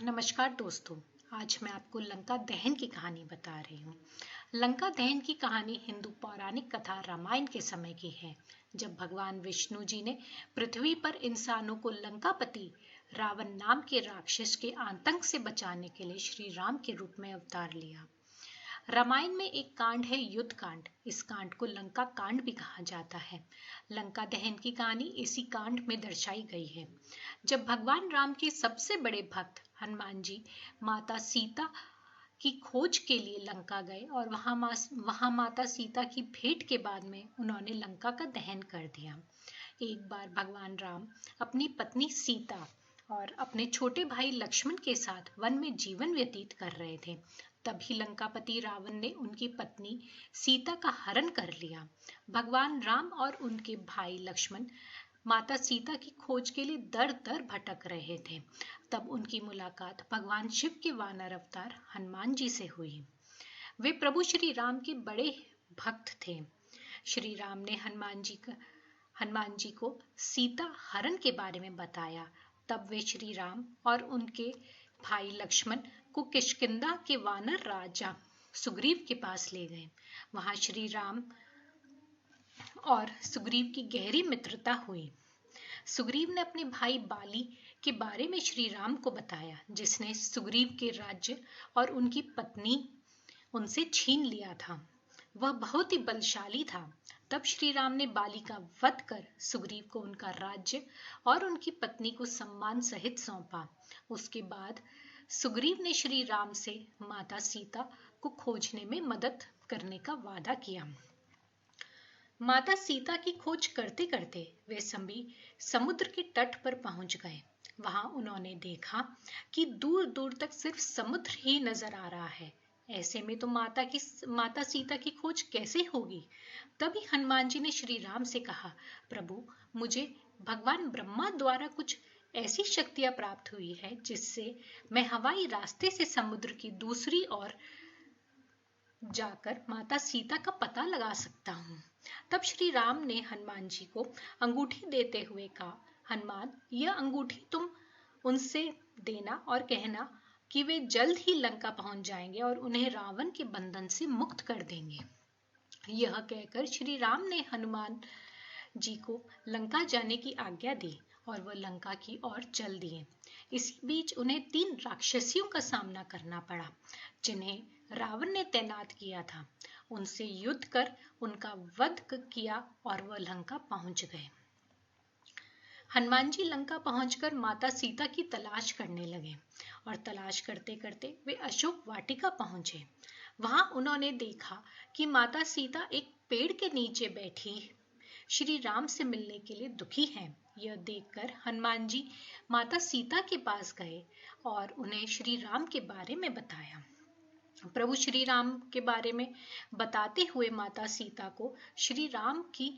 नमस्कार दोस्तों। आज मैं आपको लंका दहन की कहानी बता रही हूँ। लंका दहन की कहानी हिंदू पौराणिक कथा रामायण के समय की है, जब भगवान विष्णु जी ने पृथ्वी पर इंसानों को लंकापति रावण नाम के राक्षस के आतंक से बचाने के लिए श्री राम के रूप में अवतार लिया। रामायण में एक कांड है युद्ध कांड। इस कांड को लंका कांड भी कहा जाता है। लंका दहन की कहानी इसी कांड में दर्शाई गई है। जब भगवान राम के सबसे बड़े भक्त हनुमान जी माता सीता की खोज के लिए लंका गए और वहां माता सीता की भेंट के बाद में उन्होंने लंका का दहन कर दिया। एक बार भगवान राम अपनी पत्नी सीता और अपने छोटे भाई लक्ष्मण के साथ वन में जीवन व्यतीत कर रहे थे। तभी लंकापति रावण ने उनकी पत्नी सीता का हरण कर लिया। भगवान राम और उनके भाई लक्ष्मण माता सीता की खोज के लिए दर दर भटक रहे थे। तब उनकी मुलाकात भगवान शिव के वानर अवतार हनुमान जी से हुई। वे प्रभु श्री राम के बड़े भक्त थे। श्री राम ने हनुमान जी को सीता हरण के बारे में बताया। तब वे श्री राम और उनके भाई लक्ष्मण को किष्किंधा के वानर राजा सुग्रीव के पास ले गए। वहां श्री राम और सुग्रीव की गहरी मित्रता हुई। सुग्रीव ने अपने भाई बाली के बारे में श्री राम को बताया, जिसने सुग्रीव के राज्य और उनकी पत्नी उनसे छीन लिया था। वह बहुत ही बलशाली था। तब श्री राम ने बाली का वध कर सुग्रीव को उनका राज्य और उनकी पत्नी को सम्मान सहित सौंपा। उसके बाद सुग्रीव ने श्री राम से माता सीता को खोजने में मदद करने का वादा किया। माता सीता की खोज करते करते वे सभी समुद्र के तट पर पहुंच गए। वहां उन्होंने देखा कि दूर दूर तक सिर्फ समुद्र ही नजर आ रहा है। ऐसे में तो माता सीता की खोज कैसे होगी। तभी हनुमान जी ने श्री राम से कहा, प्रभु, मुझे भगवान ब्रह्मा द्वारा कुछ ऐसी शक्तियां प्राप्त हुई है जिससे मैं हवाई रास्ते से समुद्र की दूसरी ओर जाकर माता सीता का पता लगा सकता हूँ। तब श्री राम ने हनुमान जी को अंगूठी देते हुए कहा, हनुमान, यह अंगूठी तुम उनसे देना और कहना कि वे जल्द ही लंका पहुंच जाएंगे और उन्हें रावण के बंधन से मुक्त कर देंगे। यह कहकर श्री राम ने हनुमान जी को लंका जाने की आज्ञा दी और वह लंका की ओर चल दिए। इसी बीच उन्हें 3 राक्षसियों का सामना करना पड़ा, जिन्हें रावण ने तैनात किया था। उनसे युद्ध कर उनका वध किया और वह लंका पहुंच गए। हनुमान जी लंका पहुंचकर माता सीता की तलाश करने लगे और तलाश करते करते वे अशोक वाटिका पहुंचे। वहां उन्होंने देखा कि माता सीता एक पेड़ के नीचे बैठी श्री राम से मिलने के लिए दुखी हैं। यह देखकर हनुमान जी माता सीता के पास गए और उन्हें श्री राम के बारे में बताया। प्रभु श्री राम के बारे में बताते हुए माता सीता को श्री राम की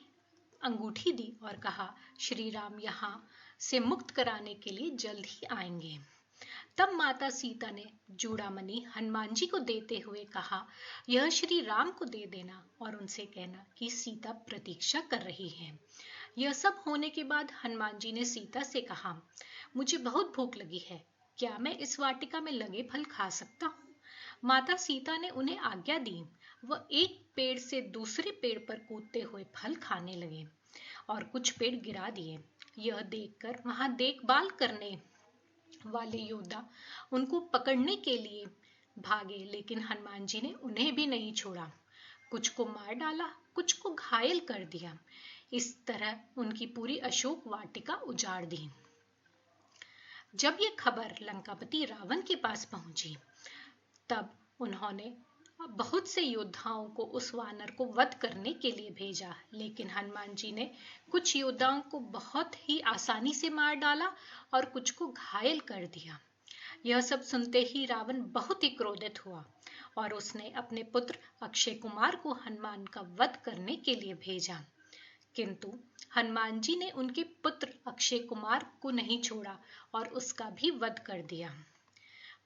अंगूठी दी और कहा, श्री राम यहाँ से मुक्त कराने के लिए जल्द ही आएंगे। तब माता सीता ने चूड़ामणि हनुमान जी को देते हुए कहा, यह श्री राम को दे देना और उनसे कहना कि सीता प्रतीक्षा कर रही है। यह सब होने के बाद हनुमान जी ने सीता से कहा, मुझे बहुत भूख लगी है, क्या मैं इस वाटिका में लगे फल खा सकता हूँ? माता सीता ने उन्हें आज्ञा दी। वह एक पेड़ से दूसरे पेड़ पर कूदते हुए फल खाने लगे और कुछ पेड़ गिरा दिए। यह देखकर वहां देखभाल करने वाले योद्धा उनको पकड़ने के लिए भागे, लेकिन हनुमान जी ने उन्हें भी नहीं छोड़ा। कुछ को मार डाला, कुछ को घायल कर दिया। इस तरह उनकी पूरी अशोक वाटिका उजाड़ दी। जब यह खबर लंकापति रावण के पास पहुंची, तब उन्होंने बहुत से योद्धाओं को उस वानर को वध करने के लिए भेजा, लेकिन हनुमान जी ने कुछ योद्धाओं को बहुत ही आसानी से मार डाला और कुछ को घायल कर दिया। यह सब सुनते ही रावण बहुत ही क्रोधित हुआ और उसने अपने पुत्र अक्षय कुमार को हनुमान का वध करने के लिए भेजा, किंतु हनुमान जी ने उनके पुत्र अक्षय कुमार को नहीं छोड़ा और उसका भी वध कर दिया।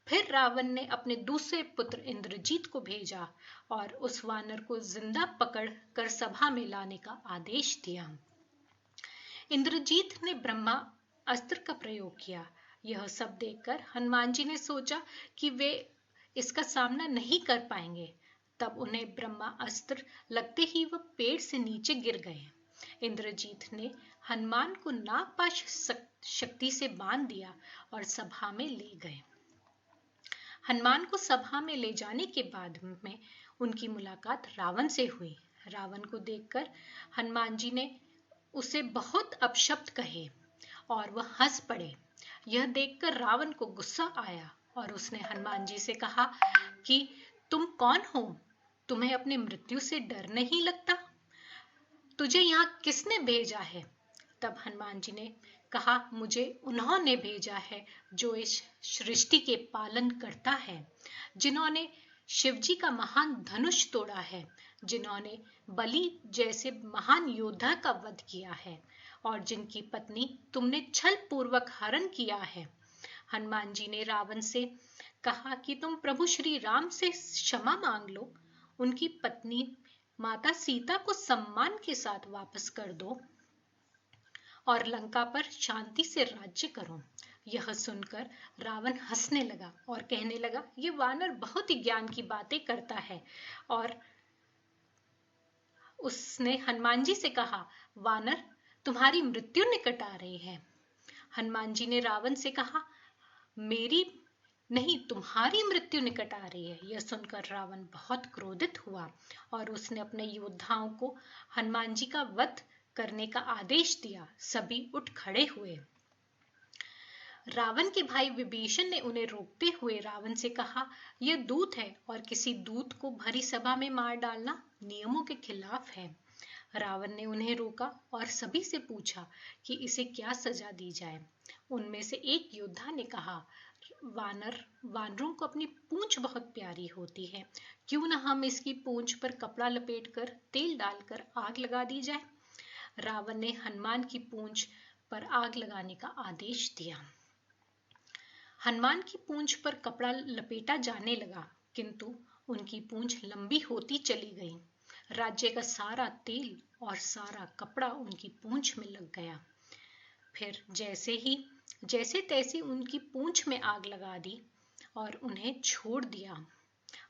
फिर रावण ने अपने दूसरे पुत्र इंद्रजीत को भेजा और उस वानर को जिंदा पकड़ कर सभा में लाने का आदेश दिया। इंद्रजीत ने ब्रह्मा अस्त्र का प्रयोग किया। यह सब देखकर हनुमान जी ने सोचा कि वे इसका सामना नहीं कर पाएंगे। तब उन्हें ब्रह्मा अस्त्र लगते ही वह पेड़ से नीचे गिर गए। इंद्रजीत ने हनुमान को नागपाश शक्ति से बांध दिया और सभा में ले गए। हनुमान को सभा में ले जाने के बाद में उनकी मुलाकात रावण से हुई। रावण को देखकर हनुमान जी ने उसे बहुत अपशब्द कहे और वह हंस पड़े। यह देखकर रावण को गुस्सा आया और उसने हनुमान जी से कहा कि तुम कौन हो? तुम्हें अपनी मृत्यु से डर नहीं लगता? तुझे यहाँ किसने भेजा है? तब हनुमान जी ने कहा, मुझे उन्होंने भेजा है जो इस सृष्टि के पालन करता है, जिन्होंने शिवजी का महान धनुष तोड़ा है, जिन्होंने बलि जैसे महान योद्धा का वध किया है और जिनकी पत्नी तुमने छल पूर्वक हरण किया है। हनुमान जी ने रावण से कहा कि तुम प्रभु श्री राम से क्षमा मांग लो, उनकी पत्नी माता सीता को सम्मान के साथ वापस कर दो और लंका पर शांति से राज्य करो। यह सुनकर रावण हंसने लगा और कहने लगा, ये वानर बहुत ही ज्ञान की बातें करता है। और उसने हनुमान जी से कहा, वानर तुम्हारी मृत्यु निकट आ रही है। हनुमान जी ने रावण से कहा, मेरी नहीं, तुम्हारी मृत्यु निकट आ रही है। यह सुनकर रावण बहुत क्रोधित हुआ और उसने अपने योद्धाओं को हनुमान जी का वध करने का आदेश दिया। सभी उठ खड़े हुए। रावण के भाई विभीषण ने उन्हें रोकते हुए रावण से कहा, यह दूत है और किसी दूत को भरी सभा में मार डालना नियमों के खिलाफ है। रावण ने उन्हें रोका और सभी से पूछा कि इसे क्या सजा दी जाए। उनमें से एक योद्धा ने कहा, वानरों को अपनी पूंछ बहुत प्यारी होती है, क्यों न हम इसकी पूंछ पर कपड़ा लपेटकर तेल डालकर आग लगा दी जाए। रावण ने हनुमान की पूंछ पर आग लगाने का आदेश दिया। हनुमान की पूंछ पर कपड़ा लपेटा जाने लगा, किंतु उनकी पूंछ लंबी होती चली गई। राज्य का सारा तेल और सारा कपड़ा उनकी पूंछ में लग गया। फिर जैसे तैसे उनकी पूंछ में आग लगा दी और उन्हें छोड़ दिया।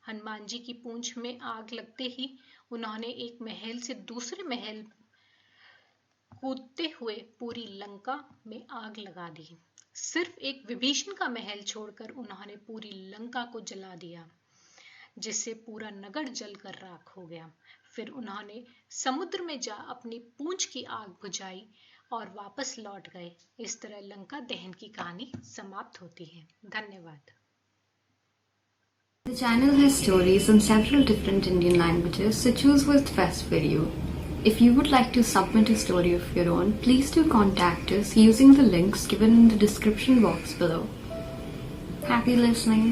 हनुमान जी की पूंछ में आग लगते ही उन्होंने एक महल से दूसरे महल कूदते हुए पूरी लंका में आग लगा दी। सिर्फ एक विभीषण का महल छोड़कर उन्होंने पूरी लंका को जला दिया, जिससे पूरा नगर जलकर राख हो गया। फिर उन्होंने समुद्र में जा अपनी पूंछ की आग बुझाई और वापस लौट गए। इस तरह लंका दहन की कहानी समाप्त होती है। धन्यवाद। The channel has stories in several different Indian languages, so choose what's best for you. If you would like to submit a story of your own, please do contact us using the links given in the description box below. Happy listening.